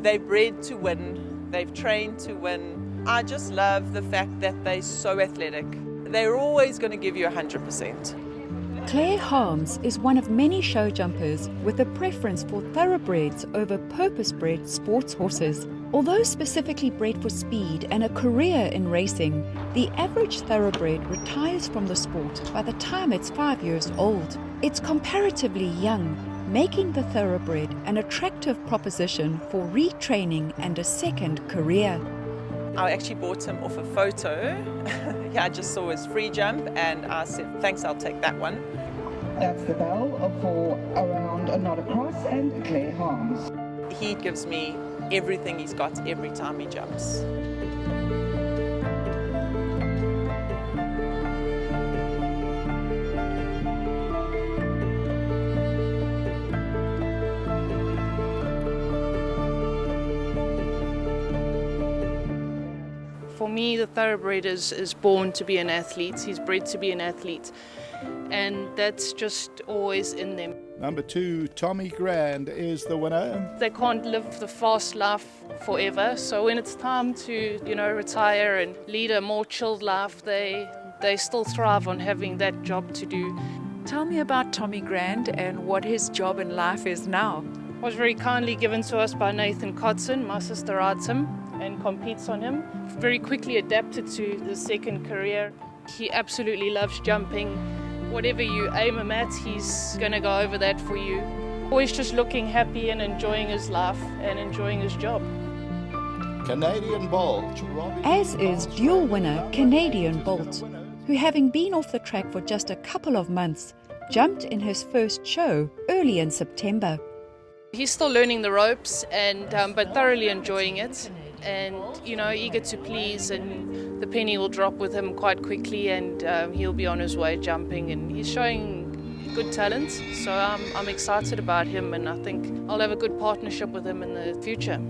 They're bred to win. They've trained to win. I just love the fact that they're so athletic. They're always going to give you 100%. Claire Holmes is one of many show jumpers with a preference for thoroughbreds over purpose-bred sports horses. Although specifically bred for speed and a career in racing, the average thoroughbred retires from the sport by the time it's 5 years old. It's comparatively young, making the thoroughbred an attractive proposition for retraining and a second career. I actually bought him off a photo. I just saw his free jump and I said, thanks, I'll take that one. That's the bell for around a nod across and Claire Holmes. He gives me everything he's got every time he jumps. For me, the thoroughbred is born to be an athlete. He's bred to be an athlete. And that's just always in them. Number 2, Tommy Grand is the winner. They can't live the fast life forever. So when it's time to, retire and lead a more chilled life, they still thrive on having that job to do. Tell me about Tommy Grand and what his job in life is now. Was very kindly given to us by Nathan Cotson. My sister rides him and competes on him. Very quickly adapted to the second career. He absolutely loves jumping. Whatever you aim him at, he's going to go over that for you. Always just looking happy and enjoying his life and enjoying his job. Canadian Bolt. As is dual winner Canadian Bolt, who, having been off the track for just a couple of months, jumped in his first show early in September. He's still learning the ropes, but thoroughly enjoying it, and eager to please. And the penny will drop with him quite quickly, and he'll be on his way jumping. And he's showing good talent, so I'm excited about him, and I think I'll have a good partnership with him in the future.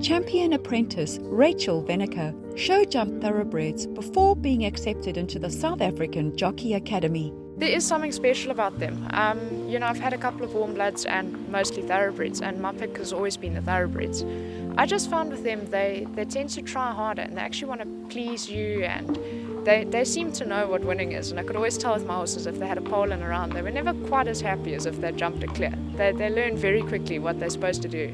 Champion apprentice Rachel Venniker show-jumped thoroughbreds before being accepted into the South African Jockey Academy. There is something special about them. I've had a couple of warm bloods and mostly thoroughbreds, and my pick has always been the thoroughbreds. I just found with them they tend to try harder and they actually want to please you, and they seem to know what winning is. And I could always tell with my horses if they had a pole in a round, they were never quite as happy as if they jumped it clear. They learn very quickly what they're supposed to do.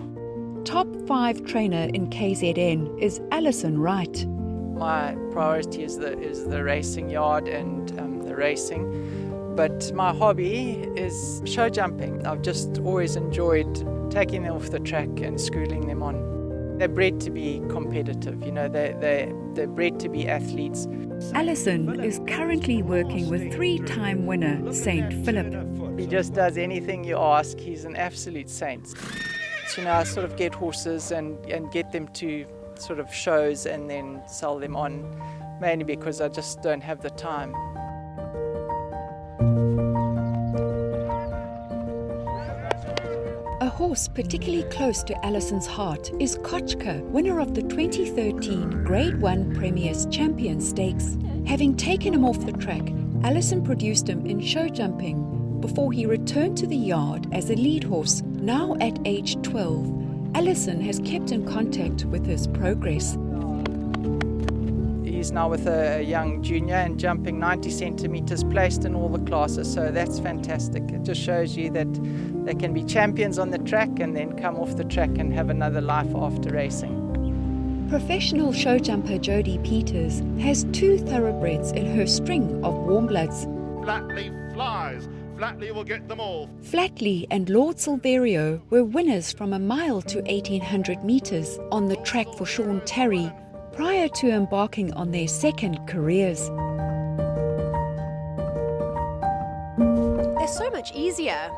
Top 5 trainer in KZN is Alyson Wright. My priority is the racing yard and the racing, but my hobby is show jumping. I've just always enjoyed taking them off the track and schooling them on. They're bred to be competitive, they're bred to be athletes. Alyson is currently working with 3-time winner St. Philip. He just does anything you ask. He's an absolute saint. I sort of get horses and get them to sort of shows and then sell them on, mainly because I just don't have the time. A horse particularly close to Alyson's heart is Kochka, winner of the 2013 Grade 1 Premier's Champion Stakes. Having taken him off the track, Alyson produced him in show jumping before he returned to the yard as a lead horse. Now at age 12, Alyson has kept in contact with his progress. He's now with a young junior and jumping 90 centimetres, placed in all the classes, so that's fantastic. It just shows you that they can be champions on the track and then come off the track and have another life after racing. Professional show jumper Jodi Peters has 2 thoroughbreds in her string of warm bloods. Flatley flies. Flatley will get them all. Flatley and Lord Silverio were winners from a mile to 1800 metres on the track for Sean Terry prior to embarking on their second careers. They're so much easier,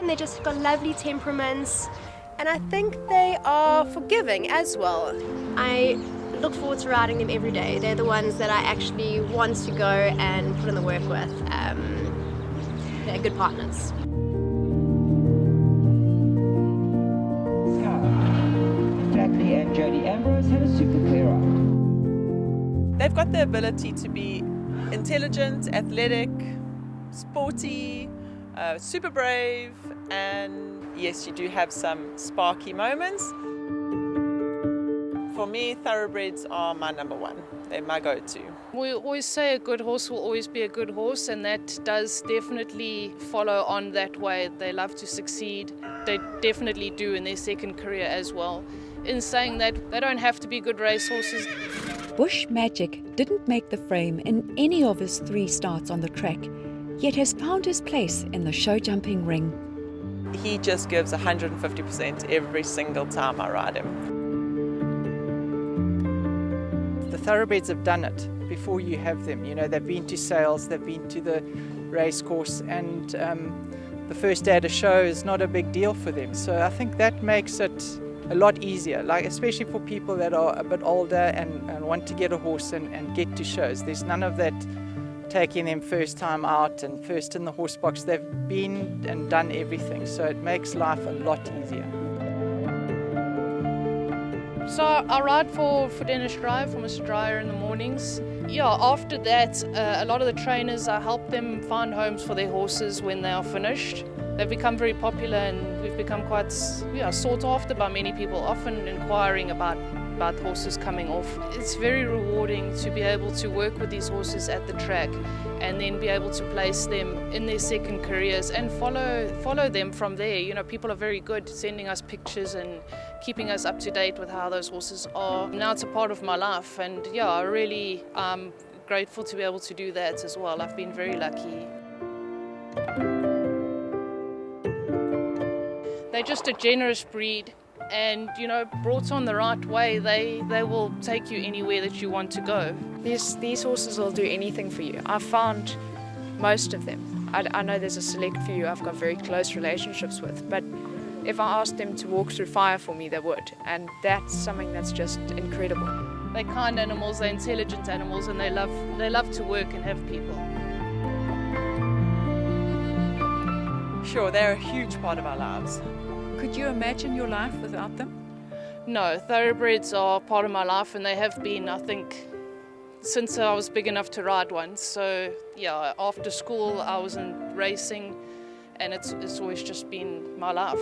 and they just got lovely temperaments, and I think they are forgiving as well. I look forward to riding them every day. They're the ones that I actually want to go and put in the work with. They're good partners. Flatley and Jodi Ambrose have a super clear run. They've got the ability to be intelligent, athletic, sporty, super brave, and yes, you do have some sparky moments. For me, thoroughbreds are my number one. They're my go-to. We always say a good horse will always be a good horse, and that does definitely follow on that way. They love to succeed. They definitely do in their second career as well. In saying that, they don't have to be good racehorses. Bush Magic didn't make the frame in any of his 3 starts on the track, yet has found his place in the show jumping ring. He just gives 150% every single time I ride him. The thoroughbreds have done it before you have them. You know, they've been to sales, they've been to the race course, and the first day at a show is not a big deal for them. So I think that makes it a lot easier, like especially for people that are a bit older and want to get a horse and get to shows. There's none of that taking them first time out and first in the horse box. They've been and done everything, so it makes life a lot easier. So I ride for Dennis Drive, for Mr. Dreyer in the mornings. Yeah, after that, a lot of the trainers, I help them find homes for their horses when they are finished. They've become very popular, and we've become quite sought after by many people, often inquiring about horses coming off. It's very rewarding to be able to work with these horses at the track and then be able to place them in their second careers and follow them from there. You know, people are very good sending us pictures and keeping us up to date with how those horses are. Now it's a part of my life, and yeah, I really am grateful to be able to do that as well. I've been very lucky. They're just a generous breed, and you know, brought on the right way, they will take you anywhere that you want to go. These horses will do anything for you. I've found most of them. I know there's a select few I've got very close relationships with, but if I asked them to walk through fire for me, they would, and that's something that's just incredible. They're kind animals, they're intelligent animals, and they love to work and have people. Sure, they're a huge part of our lives. Could you imagine your life without them? No, thoroughbreds are part of my life, and they have been, I think, since I was big enough to ride one. So yeah, after school I was in racing, and it's always just been my life.